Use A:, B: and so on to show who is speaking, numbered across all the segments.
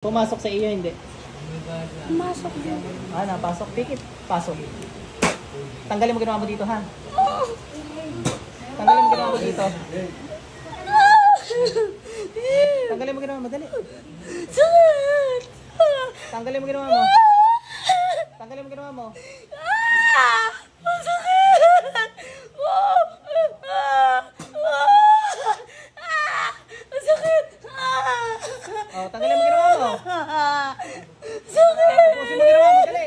A: Pumasok sa iyo, hindi?
B: Pumasok din.
A: Ah, napasok. Pikit. Pasok. Tanggalin mo ginawa mo dito, ha? Tanggalin mo ginawa mo dito. Tanggalin mo ginawa mo, dali.
B: Sakit!
A: Tanggalin mo ginawa mo. Tanggalin mo ginawa mo.
B: Masakit! Masakit!
A: Oh, tanggalin mo ginawa mo.
B: Sakit!
A: Tapusin mo ginawa mo, dali.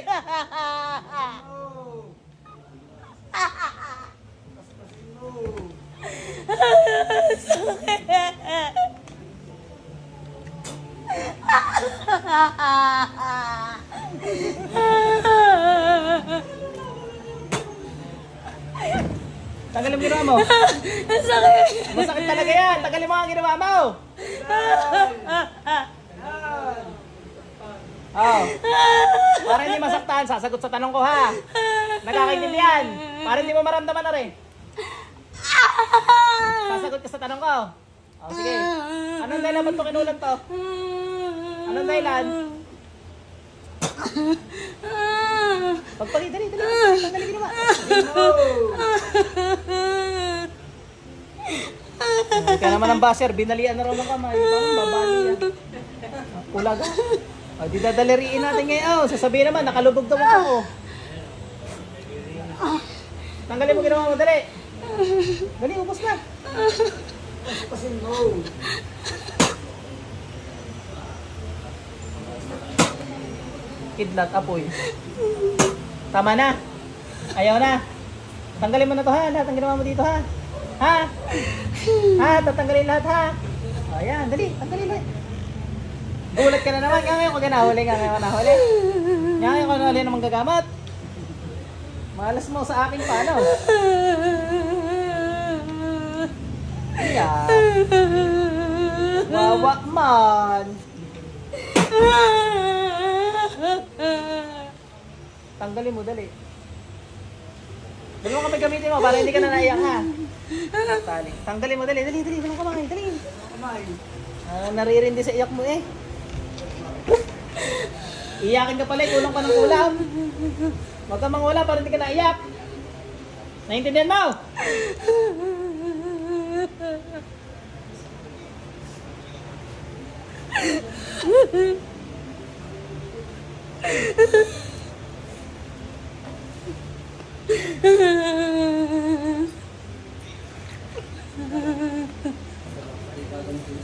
A: Tanggalin mo ginawa mo.
B: Sakit!
A: Masakit talaga yan. Tanggalin mo ang ginawa mo. Oh. Para hindi masaktan, sasagot sa tanong ko, ha? Nakakaintindihan. Para hindi mo maramdaman na rin. Sasagot ka sa tanong ko. Oh, sige. Anong dahilan ba't mo kinulang to? Anong dahilan? Pagpali, dali. Tanggalin ginawa. Kaya naman ang baser, binalian na raw ng kamay. Parang babali yan. Ulaga. O, di dadaliriin natin ngayon. Sasabihin naman, nakalubog daw ako. Tanggalin mo ginawa mo, dali. Dali, ubos na. Pasin mo. Kidlat, apoy. Tama na. Ayaw na. Tanggalin mo na to, ha? Lahat ang ginawa mo dito, ha? Ha? Ha? Tatanggalin lahat, ha? O, ayan, dali. Tanggalin lahat. Gulat ka na naman. Ngayon ko ginahuli. Ngayon ko nahuli ng manggagamot. Malas mo sa akin pa, ano? Ayan. Wawa man. Tanggalin mo, dali. Dali mo kami gamitin mo para hindi ka na naiyak, ha? Tanggalin mo, dali. Walang kamay, dali. Naririndi sa iyak mo, eh. Iyakin ka pala, kulang ka ng kulang. Huwag kang mangula para hindi ka naiyak. Naintindihan mo?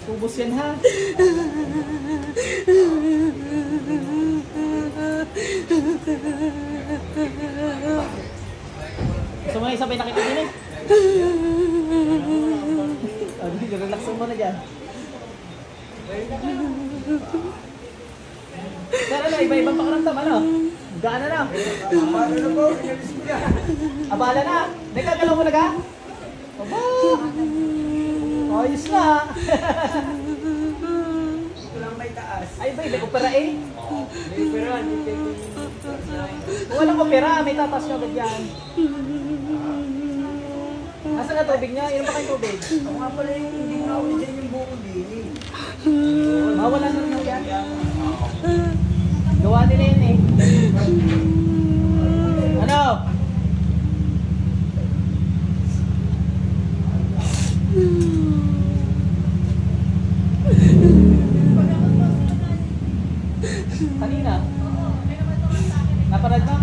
A: Ubus yan, ha? Gusto mo na isabay nakikinig? Relaxan mo na dyan. Pero ano, iba-ibang pakaramdam, ano? Gaan na. Abala na. Nagkagalaw mo na ka? Aba! Ayos na.
C: Walang may taas.
A: Ay ba, may opera eh?
C: May opera,
A: Walang opera, may tatas nyo agad yan. Nasaan na tubig niya? Inom pa kayong tubig?
C: Ako nga pala yung hindi nga ako dyan yung buong dini.
A: Mawala na rin yan. Gawa nila yan eh. Ano? Kanina? Naparad ka?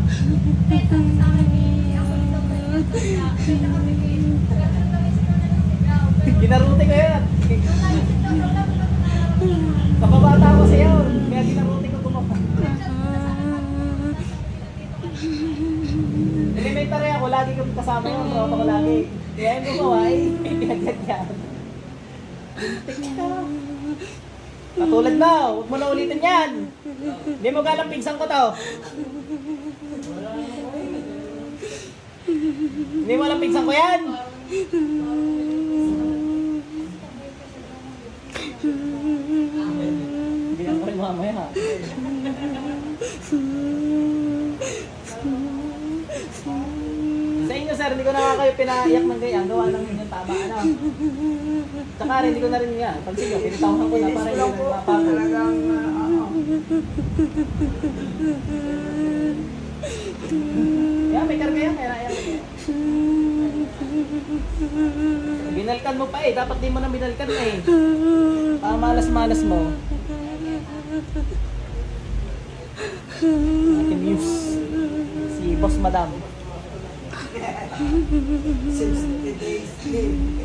A: Ginaruti ko yan. Kapabata ko siya yun. Kaya ginaruti ko kumapa. Elementary ako, lagi kong kasama yun. Tropa ko lagi. Kaya yung gumawa eh. Pinagyan yan. Bintik ka. Katulad mo, huwag mo na ulitin yan. Hindi mo galang pinsang ko to. Hindi mo alam pinsang ko yan. Bilang ko rin mamaya, ha. Sa inyo sir, hindi ko na kayo pinaiyak ng ganyan. Gawa ng yung tama, ano. Tsaka rin, hindi ko na rin yan. Pansin nyo, pinitawhan ko na para hindi na mapapagod.
C: Talagang,
A: Kaya may karga yan, kaya naiyak ko. Binalkan mo pa eh, dapat di mo na binalkan eh. Malas-malas mo. Ating news. Si Boss Madam.
C: since the days game.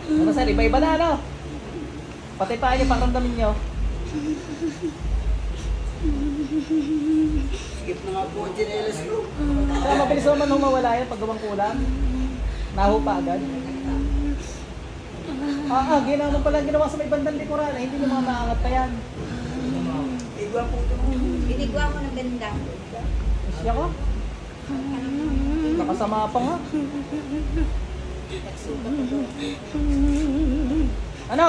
A: Ano sir, iba-iba na ano? Pati pa niyo, pakiramdamin niyo.
C: Skip na nga po ang chinelas ko.
A: Kaya mabilis naman humawala yan pag gawang kulang. Naho pa agad. Ginawa pala ginawa sa may bandang likuran. Hindi nyo mga maangat pa yan.
C: Igwa po ito.
B: Binigwa ko ng ganda.
A: Siya ko? Nakasama pa nga. Ano?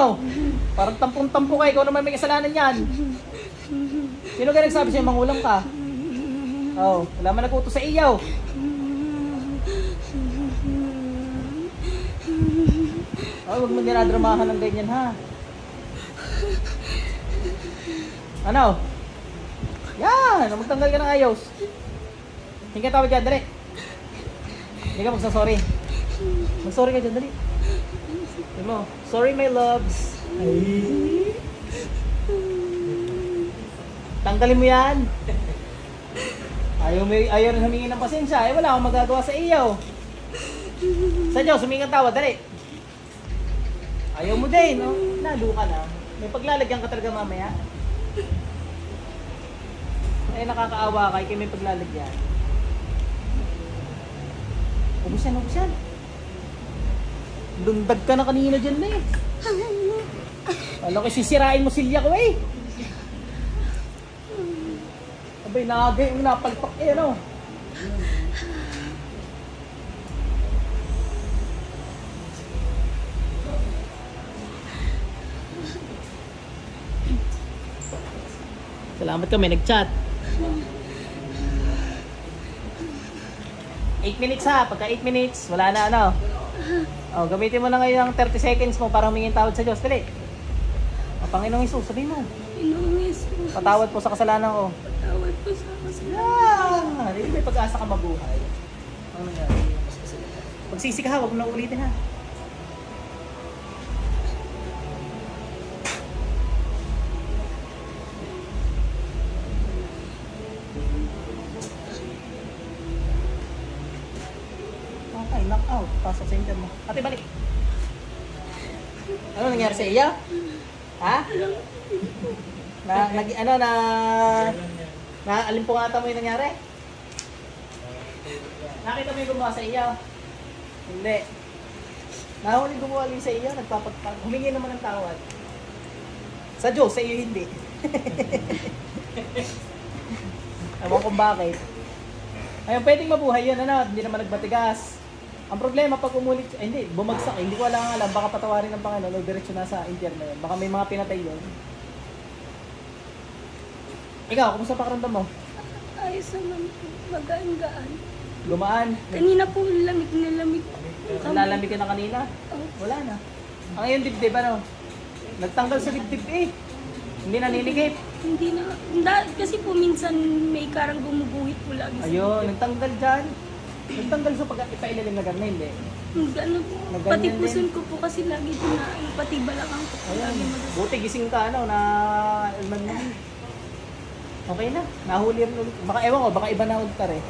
A: Parang tampong-tampo ka. Ikaw naman may kasalanan yan. Sino ka nagsabi sa'yo mangulam ka? Oh, wala man nag-utos sa iyaw. Oh, huwag mo dinadramahan ng ganyan ha. Ano? Yan! Magtanggal ka ng ayos. Hindi ka tawag dyan, dali. Hindi ka magsasorry. Mag-sorry ka dyan, dali. Sabi mo, sorry my loves. Ay. Tanggalin mo yan. Ayaw rin humingi ng pasensya. Eh, wala akong magagawa sa iyo. Sa Diyos, humingi ng tawad, dali. Ayaw mo din, no? Lalo ka na. May paglalagyan ka talaga mamaya. Eh, nakakaawa kay may paglalagyan. Ubus yan, ubus yan. Lundag ka na kanina dyan na eh. Alam ko, sisirain mo silya ko eh. Abay, nagay yung napalpak eh, no? Salamat kami, nag-chat. 8 minutes ha, pagka 8 minutes, wala na ano. Oh, gamitin mo na ngayon ang 30 seconds mo para humingin tawad sa Diyos. Dali. O, Panginoong Isus, sabihin mo.
B: Pinoong Yesus.
A: Patawad po sa kasalanan ko.
B: Patawad po sa kasalanan.
A: Hindi may pag-asa ka mabuhay. Ano nangyari? Magsisi ka ha, huwag mo na ulitin ha. Okay, knock out. Pasok sa inter mo. Ate, balik. Ano nangyari sa iya? Ha? Alimpungatan mo yung nangyari? Nakita mo yung gumawa sa iya? Hindi. Nahuli gumawa yung sa iyo, humingi naman ng tawad. Sa Diyos, sa iyo hindi. Ewan kung bakit. Ayun, pwedeng mabuhay yun, ano, hindi naman nagbatigas. Ang problema pag umulit, hindi, bumagsak, hindi ko alam, baka patawarin ng Panginoon o diretso na sa impyerno yun. Baka may mga pinatay yun. Ikaw, kumusta pakiramdam mo?
B: Ayos naman po. Magaan-gaan.
A: Gumaan?
B: Kanina po lamig na lamig.
A: Nalalamig ka na kanina? Wala na. Ang iyong dibdib, ano? Nagtanggal sa dibdib eh. Hindi naniligip.
B: Hindi na. Kasi po minsan may karang gumuguhit po lagi.
A: Ayun, nagtanggal dyan. Nagtanggal sa pag ipailalim na gano'n, hindi.
B: Gano'n po.
A: Naganyan
B: Pati
A: din.
B: puson ko po kasi lagi po na, pati balakang ko po
A: Ayan,
B: lagi mag-
A: buti gising ka, ano, na alman mo. Okay na, nahuli rin ulit. Baka ewan ko, baka iba na ulit ka rin.